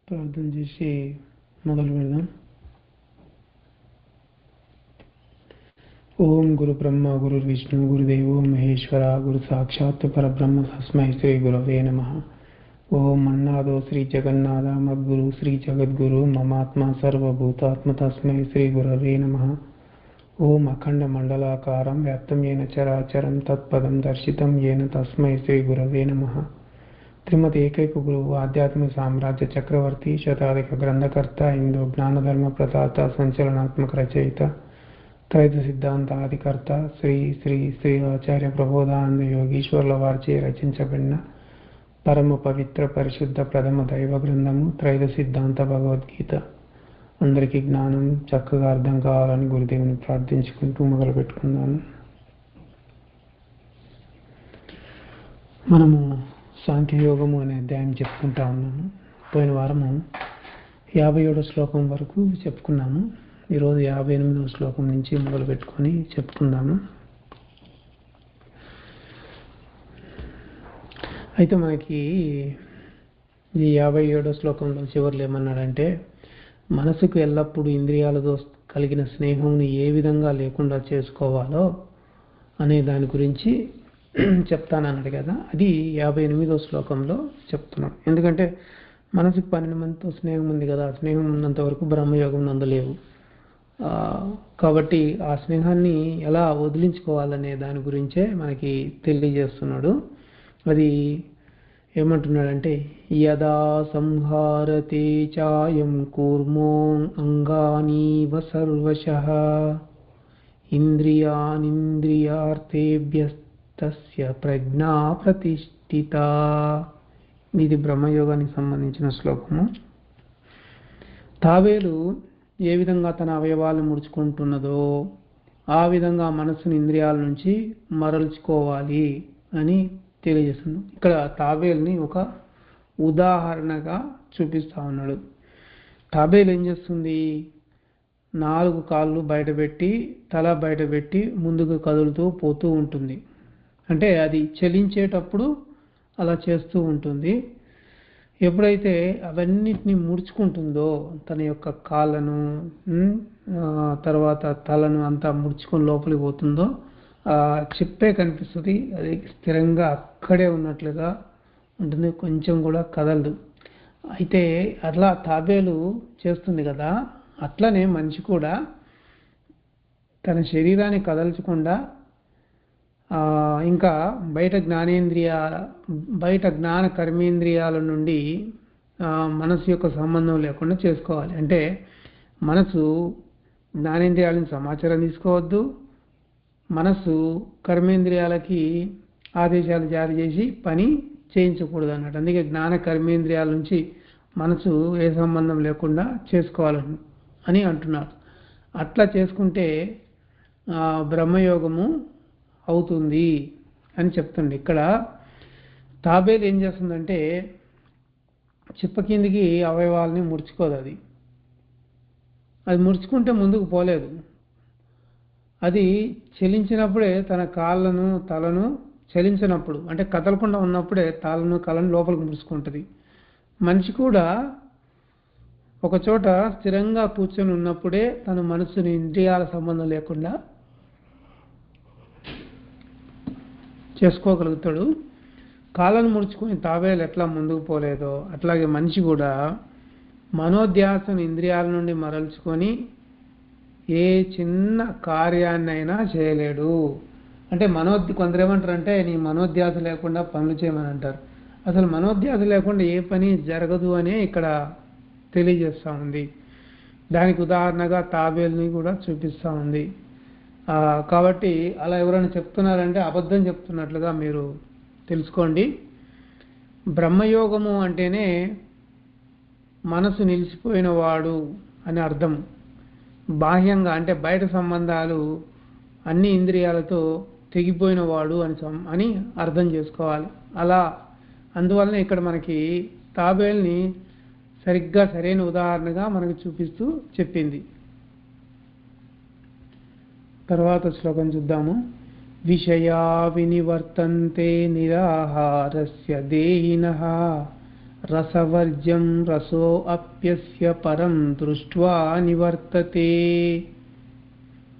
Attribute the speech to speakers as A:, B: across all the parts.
A: ప్రార్థన చేసి మొదలు పెడదాం. ఓం గురు బ్రహ్మ గురు విష్ణు గురుదేవో మహేశ్వర గురు సాక్షాత్ పరబ్రహ్మ తస్మై శ్రీ గురవే నమః. ఓం అన్నాదో శ్రీ జగన్నాథ మద్గురు శ్రీ జగద్గురు మమాత్మ సర్వభూతాత్మ తస్మై శ్రీ గురవే నమః. ఓం అఖండ మండలాకారం వ్యాప్తం ఏన చరాచరం తత్పదం దర్శితం ఏన తస్మై శ్రీ గురవే నమః. శ్రీమతి ఏకైక గురువు ఆధ్యాత్మిక సామ్రాజ్య చక్రవర్తి శతాధిక గ్రంథకర్త హిందూ జ్ఞానధర్మ ప్రదాత సంచలనాత్మక రచయిత త్రైత సిద్ధాంతాధికర్త శ్రీ శ్రీ శ్రీ ఆచార్య ప్రబోధానంద యోగీశ్వర్ల వారిచే రచించబడిన పరమ పవిత్ర పరిశుద్ధ ప్రథమ దైవ గ్రంథము త్రైత సిద్ధాంత భగవద్గీత. అందరికీ జ్ఞానం చక్కగా అర్థం కావాలని గురుదేవుని ప్రార్థించుకుంటూ మొదలు పెట్టుకుందాము. మనము సాంఖ్యయోగము అనే అధ్యాయం చెప్పుకుంటా ఉన్నాము. పోయిన వారము 57వ శ్లోకం వరకు చెప్పుకున్నాము. ఈరోజు 58వ శ్లోకం నుంచి మొదలు పెట్టుకొని చెప్పుకుందాము. అయితే మనకి ఈ 57వ శ్లోకంలో చివరిలో ఏమన్నాడంటే, మనసుకు ఎల్లప్పుడూ ఇంద్రియాలతో కలిగిన స్నేహంని ఏ విధంగా లేకుండా చేసుకోవాలో అనే దాని గురించి చెప్తానన్నాడు కదా. అది 58వ శ్లోకంలో చెప్తున్నాం. ఎందుకంటే మనసుకు 12 మందితో స్నేహం ఉంది కదా, ఆ స్నేహం ఉన్నంత వరకు బ్రహ్మయోగం నందలేవు. కాబట్టి ఆ స్నేహాన్ని ఎలా వదిలించుకోవాలనే దాని గురించే మనకి తెలియజేస్తున్నాడు. అది ఏమంటున్నాడంటే, యదా సంహారతే చాయం కూర్మో అంగానీవ సర్వశః ఇంద్రియానింద్రియార్థేభ్యస్తస్య ప్రజ్ఞా ప్రతిష్ఠిత. ఇది బ్రహ్మయోగానికి సంబంధించిన శ్లోకము. తాబేలు ఏ విధంగా తన అవయవాలను ముడుచుకుంటున్నదో ఆ విధంగా మనస్సును ఇంద్రియాల నుంచి మరల్చుకోవాలి అని తెలియజేస్తున్నాడు. ఇక్కడ తాబేలుని ఒక ఉదాహరణగా చూపిస్తా ఉన్నాడు. తాబేలు ఏం చేస్తుంది? 4 కాళ్ళు బయటపెట్టి తల బయటపెట్టి ముందుకు కదులుతూ పోతూ ఉంటుంది. అంటే అది చలించేటప్పుడు అలా చేస్తూ ఉంటుంది. ఎప్పుడైతే అవన్నిటిని ముడుచుకుంటుందో తన యొక్క కాళ్ళను తర్వాత తలను అంతా ముడుచుకొని లోపలికి పోతుందో చెప్పే కనిపిస్తుంది. అది స్థిరంగా అక్కడే ఉన్నట్లుగా ఉంటుంది, కొంచెం కూడా కదలదు. అయితే అట్లా తాబేలు చేస్తుంది కదా, అట్లనే మనిషి కూడా తన శరీరాన్ని కదల్చకుండా ఇంకా బయట జ్ఞాన కర్మేంద్రియాల నుండి మనసు యొక్క సంబంధం లేకుండా చేసుకోవాలి. అంటే మనసు జ్ఞానేంద్రియాల నుంచి సమాచారం తీసుకోవద్దు, మనసు కర్మేంద్రియాలకి ఆదేశాలు జారీ చేసి పని చేయించకూడదు అన్నట్టు. అందుకే జ్ఞాన కర్మేంద్రియాల నుంచి మనసు ఏ సంబంధం లేకుండా చేసుకోవాలని అని అంటున్నారు. అట్లా చేసుకుంటే బ్రహ్మయోగము అవుతుంది అని చెప్తుంది. ఇక్కడ తాబేలు ఏం చేస్తుందంటే చిప్ప కిందికి అవయవాలని ముడుచుకోదు. అది ముడుచుకుంటే ముందుకు పోలేదు. అది చలించినప్పుడే తన కాళ్ళను తలను చలించినప్పుడు అంటే కదలకుండా ఉన్నప్పుడే కాళ్ళను లోపలికి ముడుచుకుంటుంది. మనిషి కూడా ఒక చోట స్థిరంగా కూర్చొని ఉన్నప్పుడే తన మనసుని ఇంద్రియాల సంబంధం లేకుండా చేసుకోగలుగుతాడు. కాళ్ళను ముడుచుకొని తాబేలు ఎట్లా ముందుకు పోలేదో అట్లాగే మనిషి కూడా మనోధ్యాసను ఇంద్రియాల నుండి మరల్చుకొని ఏ చిన్న కార్యాన్నైనా చేయలేడు. అంటే కొందరు ఏమంటారంటే నీ మనోధ్యాస లేకుండా పనులు చేయమని అంటారు. అసలు మనోధ్యాస లేకుండా ఏ పని జరగదు అనే ఇక్కడ తెలియజేస్తూ ఉంది. దానికి ఉదాహరణగా తాబేలుని కూడా చూపిస్తూ ఉంది. కాబట్టి అలా ఎవరైనా చెప్తున్నారంటే అబద్ధం చెప్తున్నట్లుగా మీరు తెలుసుకోండి. బ్రహ్మయోగము అంటేనే మనసు నిలిచిపోయిన వాడు అని అర్థం. బాహ్యంగా అంటే బయట సంబంధాలు అన్ని ఇంద్రియాలతో తెగిపోయిన వాడు అని అర్థం చేసుకోవాలి. అందువలన ఇక్కడ మనకి తాబేల్ని సరిగ్గా సరైన ఉదాహరణగా మనకు చూపిస్తూ చెప్పింది. తర్వాత శ్లోకం చూద్దాము. విషయా వినివర్తంతే నిరాహారస్య దేహినః రసవర్జ్యం రసో అప్యస్య పరం దృష్ట్వా నివర్తతే.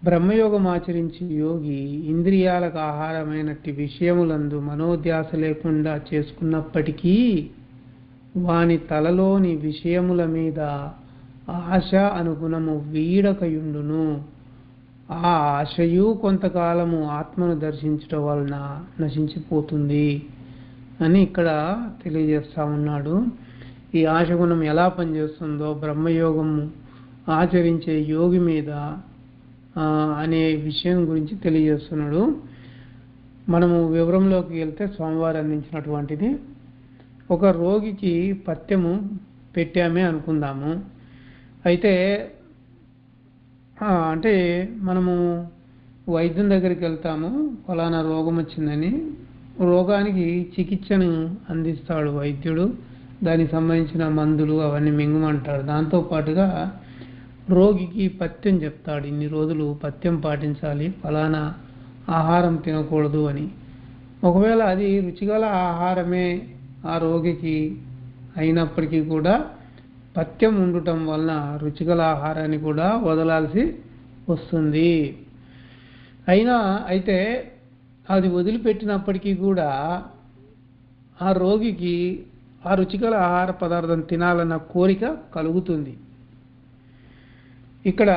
A: బ్రహ్మయోగం ఆచరించి యోగి ఇంద్రియాలకు ఆహారమైనట్టి విషయములందు మనోధ్యాస లేకుండా చేసుకున్నప్పటికీ వాని తలలోని విషయముల మీద ఆశ అనుగుణము వీడకయుండును. ఆ ఆశయు కొంతకాలము ఆత్మను దర్శించడం వలన నశించిపోతుంది అని ఇక్కడ తెలియజేస్తా ఉన్నాడు. ఈ ఆశగుణం ఎలా పనిచేస్తుందో బ్రహ్మయోగము ఆచరించే యోగి మీద అనే విషయం గురించి తెలియజేస్తున్నాడు. మనము వివరంలోకి వెళ్తే స్వామివారు అందించినటువంటిది, ఒక రోగికి పథ్యము పెట్టామే అనుకుందాము. అయితే అంటే మనము వైద్యం దగ్గరికి వెళ్తాము, ఫలానా రోగం వచ్చిందని. రోగానికి చికిత్సను అందిస్తాడు వైద్యుడు, దానికి సంబంధించిన మందులు అవన్నీ మింగమంటాడు. దాంతోపాటుగా రోగికి పథ్యం చెప్తాడు, ఇన్ని రోజులు పథ్యం పాటించాలి, ఫలానా ఆహారం తినకూడదు అని. ఒకవేళ అది రుచిగల ఆహారమే ఆ రోగికి అయినప్పటికీ కూడా పథ్యం ఉండటం వలన రుచిగల ఆహారాన్ని కూడా వదలాల్సి వస్తుంది. అయితే అది వదిలిపెట్టినప్పటికీ కూడా ఆ రోగికి ఆ రుచిగల ఆహార పదార్థం తినాలన్న కోరిక కలుగుతుంది. ఇక్కడ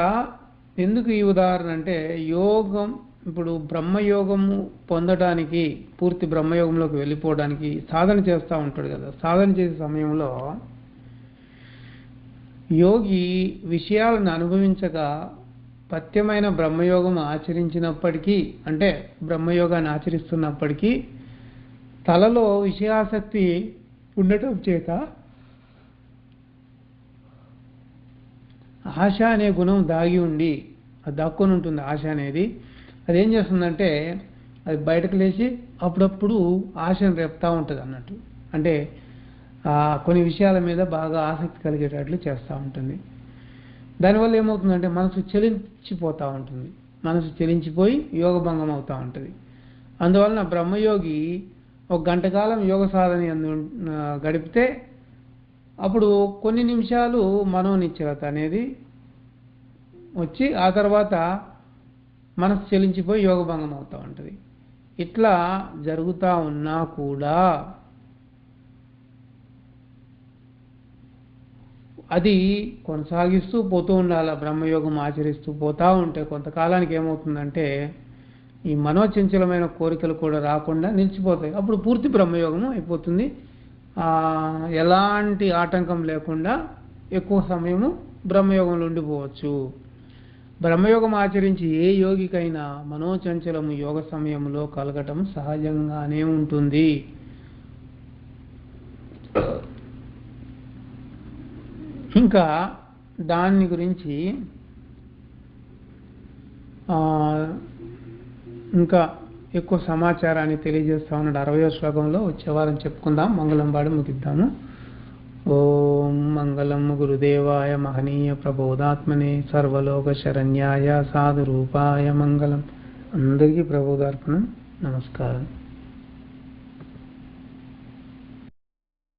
A: ఎందుకు ఈ ఉదాహరణ అంటే, యోగం ఇప్పుడు బ్రహ్మయోగము పొందడానికి, పూర్తి బ్రహ్మయోగంలోకి వెళ్ళిపోవడానికి సాధన చేస్తూ ఉంటాడు కదా. సాధన చేసే సమయంలో యోగి విషయాలను అనుభవించగా పథ్యమైన బ్రహ్మయోగం ఆచరించినప్పటికీ, అంటే బ్రహ్మయోగాన్ని ఆచరిస్తున్నప్పటికీ తలలో విషయాసక్తి ఉండటం చేత ఆశ అనే గుణం దాగి ఉండి, అది దాక్కొని ఉంటుంది. ఆశ అనేది అదేం చేస్తుందంటే, అది బయటకు లేచి అప్పుడప్పుడు ఆశను రేపుతూ ఉంటుంది అన్నట్టు. అంటే కొన్ని విషయాల మీద బాగా ఆసక్తి కలిగేటట్లు చేస్తూ ఉంటుంది. దానివల్ల ఏమవుతుందంటే మనసు చలించిపోతూ ఉంటుంది, మనసు చలించిపోయి యోగభంగం అవుతూ ఉంటుంది. అందువలన బ్రహ్మయోగి ఒక గంట కాలం యోగ సాధన గడిపితే అప్పుడు కొన్ని నిమిషాలు మనోనిశ్చలత అనేది వచ్చి ఆ తర్వాత మనసు చలించిపోయి యోగభంగం అవుతూ ఉంటుంది. ఇట్లా జరుగుతూ ఉన్నా కూడా అది కొనసాగిస్తూ పోతూ ఉండాలి. బ్రహ్మయోగం ఆచరిస్తూ పోతూ ఉంటే కొంతకాలానికి ఏమవుతుందంటే ఈ మనోచంచలమైన కోరికలు కూడా రాకుండా నిలిచిపోతాయి. అప్పుడు పూర్తి బ్రహ్మయోగం అయిపోతుంది. ఎలాంటి ఆటంకం లేకుండా ఎక్కువ సమయము బ్రహ్మయోగంలో ఉండిపోవచ్చు. బ్రహ్మయోగం ఆచరించి ఏ యోగికైనా మనోచంచలము యోగ సమయంలో కలగటం సహజంగానే ఉంటుంది. ఇంకా దాని గురించి ఇంకా ఎక్కువ సమాచారాన్ని తెలియజేస్తా ఉన్నాడు 60వ శ్లోకంలో. వచ్చే వారం చెప్పుకుందాం. మంగళం పాడి ముగిద్దాము. ఓం మంగళం గురుదేవాయ మహనీయ ప్రబోధాత్మనే సర్వలోక శరణ్యాయ సాధు రూపాయ మంగళం. అందరికీ ప్రబోధార్పణం. నమస్కారం.